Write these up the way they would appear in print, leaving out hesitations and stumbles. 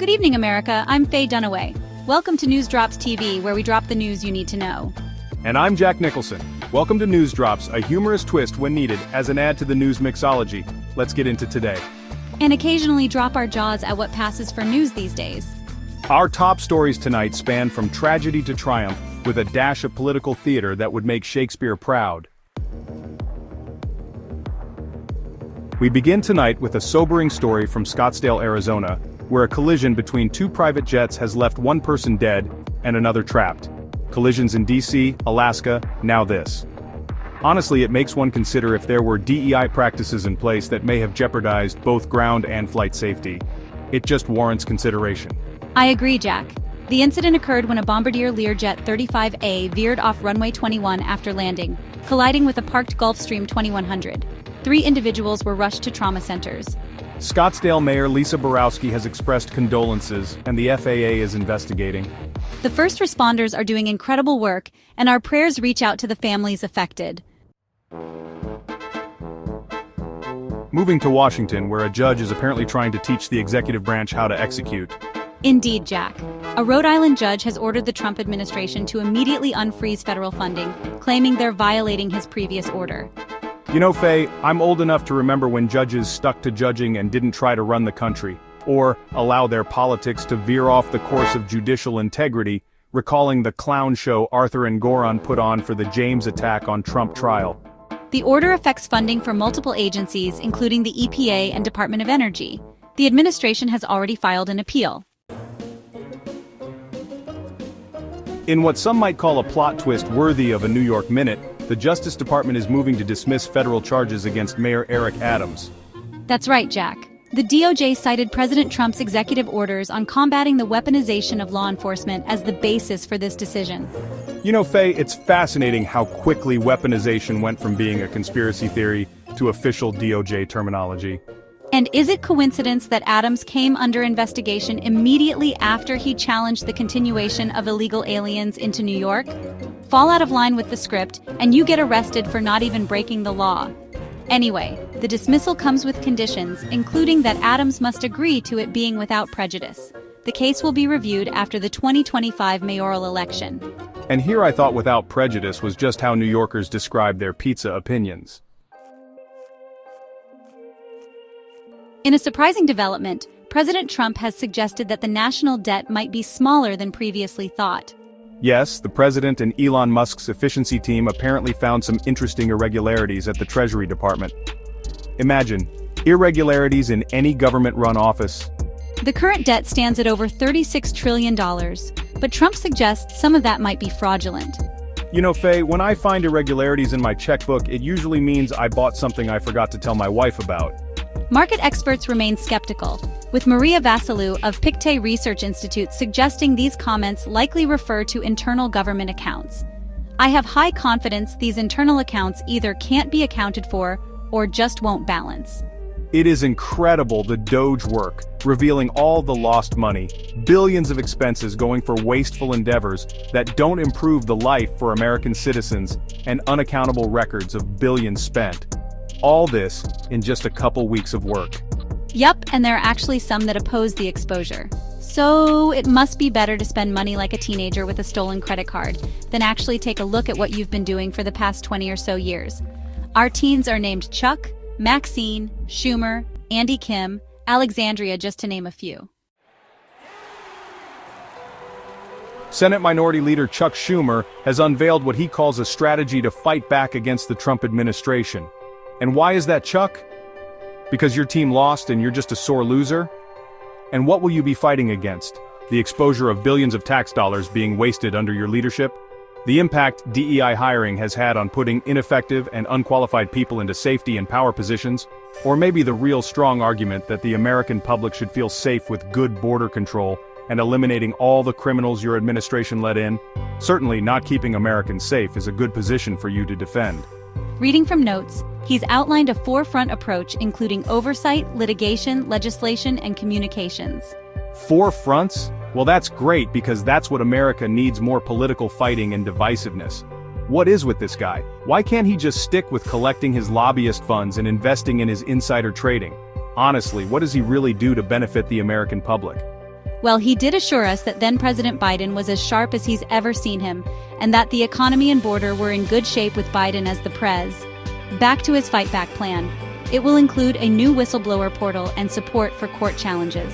Good evening, America. I'm Faye Dunaway. Welcome to News Drops TV, where we drop the news you need to know. And I'm Jack Nicholson. Welcome to News Drops, a humorous twist when needed as an add to the news mixology. Let's get into today. And occasionally drop our jaws at what passes for news these days. Our top stories tonight span from tragedy to triumph, with a dash of political theater that would make Shakespeare proud. We begin tonight with a sobering story from Scottsdale, Arizona, where a collision between two private jets has left one person dead and another trapped. Collisions in D.C., Alaska, now this. Honestly, it makes one consider if there were DEI practices in place that may have jeopardized both ground and flight safety. It just warrants consideration. I agree, Jack. The incident occurred when a Bombardier Learjet 35A veered off runway 21 after landing, colliding with a parked Gulfstream 2100. 3 individuals were rushed to trauma centers. Scottsdale Mayor Lisa Borowski has expressed condolences, and the FAA is investigating. The first responders are doing incredible work, and our prayers reach out to the families affected. Moving to Washington, where a judge is apparently trying to teach the executive branch how to execute. Indeed, Jack. A Rhode Island judge has ordered the Trump administration to immediately unfreeze federal funding, claiming they're violating his previous order. You know, Faye, I'm old enough to remember when judges stuck to judging and didn't try to run the country, or allow their politics to veer off the course of judicial integrity, recalling the clown show Arthur and Goron put on for the James attack on Trump trial. The order affects funding for multiple agencies, including the EPA and Department of Energy. The administration has already filed an appeal. In what some might call a plot twist worthy of a New York Minute, the Justice Department is moving to dismiss federal charges against Mayor Eric Adams. That's right, Jack. The DOJ cited President Trump's executive orders on combating the weaponization of law enforcement as the basis for this decision. You know, Faye, it's fascinating how quickly weaponization went from being a conspiracy theory to official DOJ terminology. And is it coincidence that Adams came under investigation immediately after he challenged the continuation of illegal aliens into New York? Fall out of line with the script, and you get arrested for not even breaking the law. Anyway, the dismissal comes with conditions, including that Adams must agree to it being without prejudice. The case will be reviewed after the 2025 mayoral election. And here I thought without prejudice was just how New Yorkers describe their pizza opinions. In a surprising development, President Trump has suggested that the national debt might be smaller than previously thought. Yes, the president and Elon Musk's efficiency team apparently found some interesting irregularities at the Treasury Department. Imagine, irregularities in any government-run office. The current debt stands at over $36 trillion, but Trump suggests some of that might be fraudulent. You know, Faye, when I find irregularities in my checkbook, it usually means I bought something I forgot to tell my wife about. Market experts remain skeptical, with Maria Vasiliu of Pictet Research Institute suggesting these comments likely refer to internal government accounts. I have high confidence these internal accounts either can't be accounted for or just won't balance. It is incredible the Doge work, revealing all the lost money, billions of expenses going for wasteful endeavors that don't improve the life for American citizens, and unaccountable records of billions spent. All this in just a couple weeks of work. Yup, and there are actually some that oppose the exposure. So it must be better to spend money like a teenager with a stolen credit card than actually take a look at what you've been doing for the past 20 or so years. Our teens are named Chuck, Maxine, Schumer, Andy Kim, Alexandria, just to name a few. Senate Minority Leader Chuck Schumer has unveiled what he calls a strategy to fight back against the Trump administration. And why is that, Chuck? Because your team lost and you're just a sore loser? And what will you be fighting against? The exposure of billions of tax dollars being wasted under your leadership? The impact DEI hiring has had on putting ineffective and unqualified people into safety and power positions? Or maybe the real strong argument that the American public should feel safe with good border control and eliminating all the criminals your administration let in? Certainly not keeping Americans safe is a good position for you to defend. Reading from notes, he's outlined a four-front approach including oversight, litigation, legislation, and communications. 4 fronts? Well, that's great because that's what America needs: more political fighting and divisiveness. What is with this guy? Why can't he just stick with collecting his lobbyist funds and investing in his insider trading? Honestly, what does he really do to benefit the American public? Well, he did assure us that then-President Biden was as sharp as he's ever seen him, and that the economy and border were in good shape with Biden as the prez. Back to his fight back plan. It will include a new whistleblower portal and support for court challenges.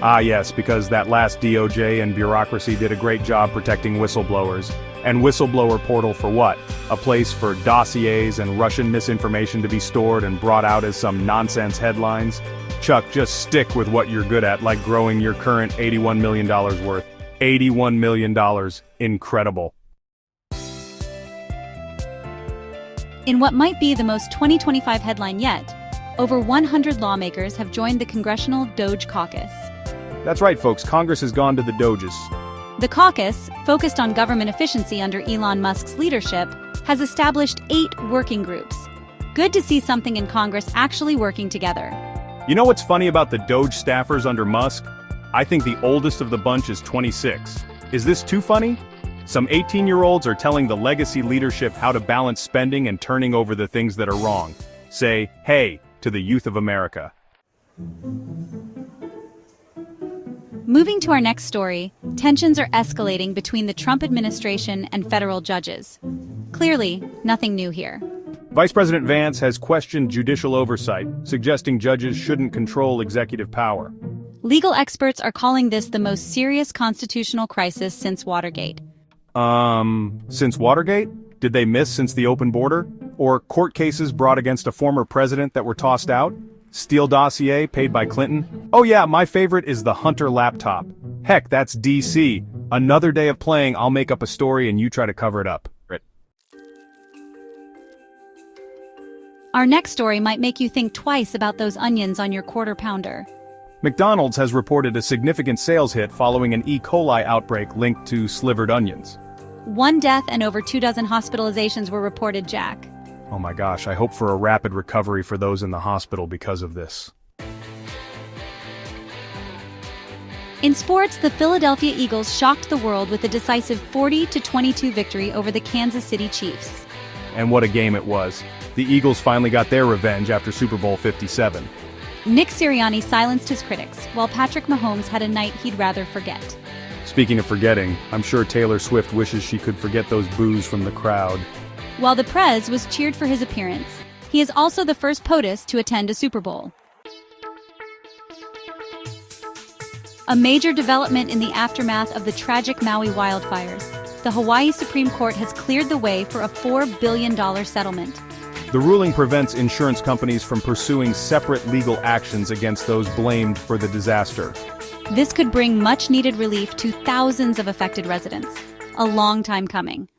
Ah yes, because that last DOJ and bureaucracy did a great job protecting whistleblowers. And whistleblower portal for what? A place for dossiers and Russian misinformation to be stored and brought out as some nonsense headlines? Chuck, just stick with what you're good at, like growing your current $81 million worth. $81 million. Incredible. In what might be the most 2025 headline yet, over 100 lawmakers have joined the Congressional Doge Caucus. That's right, folks. Congress has gone to the Doges. The caucus, focused on government efficiency under Elon Musk's leadership, has established 8 working groups. Good to see something in Congress actually working together. You know what's funny about the Doge staffers under Musk? I think the oldest of the bunch is 26. Is this too funny? Some 18-year-olds are telling the legacy leadership how to balance spending and turning over the things that are wrong. Say, hey, to the youth of America. Moving to our next story, tensions are escalating between the Trump administration and federal judges. Clearly, nothing new here. Vice President Vance has questioned judicial oversight, suggesting judges shouldn't control executive power. Legal experts are calling this the most serious constitutional crisis since Watergate. Since Watergate? Did they miss since the open border? Or court cases brought against a former president that were tossed out? Steele dossier paid by Clinton? Oh yeah, my favorite is the Hunter laptop. Heck, that's DC. Another day of playing, I'll make up a story and you try to cover it up. Our next story might make you think twice about those onions on your quarter pounder. McDonald's has reported a significant sales hit following an E. coli outbreak linked to slivered onions. 1 death and over 24 hospitalizations were reported, Jack. Oh my gosh, I hope for a rapid recovery for those in the hospital because of this. In sports, the Philadelphia Eagles shocked the world with a decisive 40-22 victory over the Kansas City Chiefs. And what a game it was. The Eagles finally got their revenge after Super Bowl 57. Nick Sirianni silenced his critics, while Patrick Mahomes had a night he'd rather forget. Speaking of forgetting, I'm sure Taylor Swift wishes she could forget those boos from the crowd. While the Prez was cheered for his appearance, he is also the first POTUS to attend a Super Bowl. A major development in the aftermath of the tragic Maui wildfires. The Hawaii Supreme Court has cleared the way for a $4 billion settlement. The ruling prevents insurance companies from pursuing separate legal actions against those blamed for the disaster. This could bring much-needed relief to thousands of affected residents. A long time coming.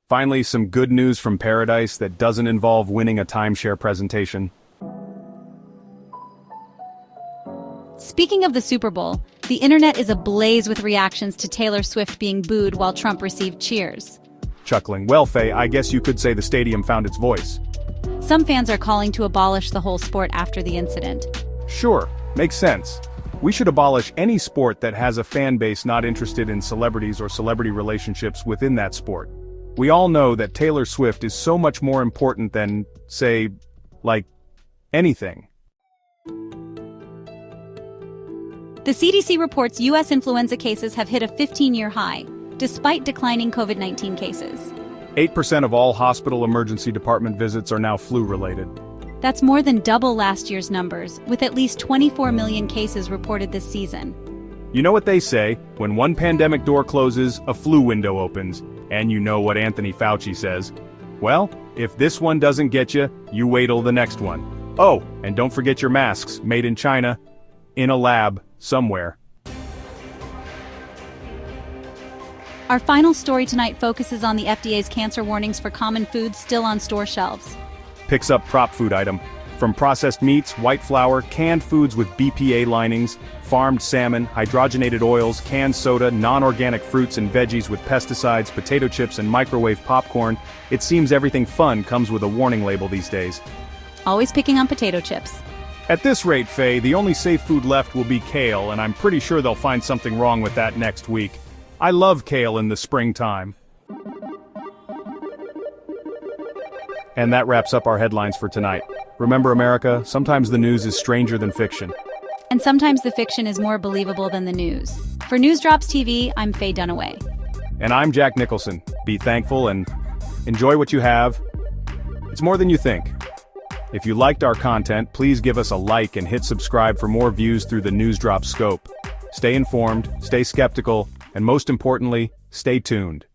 Finally, some good news from paradise that doesn't involve winning a timeshare presentation. Speaking of the Super Bowl, the internet is ablaze with reactions to Taylor Swift being booed while Trump received cheers. Chuckling, well, Faye, I guess you could say the stadium found its voice. Some fans are calling to abolish the whole sport after the incident. Sure, makes sense. We should abolish any sport that has a fan base not interested in celebrities or celebrity relationships within that sport. We all know that Taylor Swift is so much more important than, say, like, anything. The CDC reports U.S. influenza cases have hit a 15-year high, despite declining COVID-19 cases. 8% of all hospital emergency department visits are now flu-related. That's more than double last year's numbers, with at least 24 million cases reported this season. You know what they say, when one pandemic door closes, a flu window opens. And you know what Anthony Fauci says. Well, if this one doesn't get you, you wait till the next one. Oh, and don't forget your masks, made in China, in a lab, somewhere. Our final story tonight focuses on the FDA's cancer warnings for common foods still on store shelves. Picks up prop food item. From processed meats, white flour, canned foods with BPA linings, farmed salmon, hydrogenated oils, canned soda, non-organic fruits and veggies with pesticides, potato chips and microwave popcorn, it seems everything fun comes with a warning label these days. Always picking on potato chips. At this rate, Faye, the only safe food left will be kale, and I'm pretty sure they'll find something wrong with that next week. I love kale in the springtime. And that wraps up our headlines for tonight. Remember, America, sometimes the news is stranger than fiction. And sometimes the fiction is more believable than the news. For News Drops TV, I'm Faye Dunaway. And I'm Jack Nicholson. Be thankful and enjoy what you have. It's more than you think. If you liked our content, please give us a like and hit subscribe for more views through the News Drop scope. Stay informed, stay skeptical, and most importantly, stay tuned.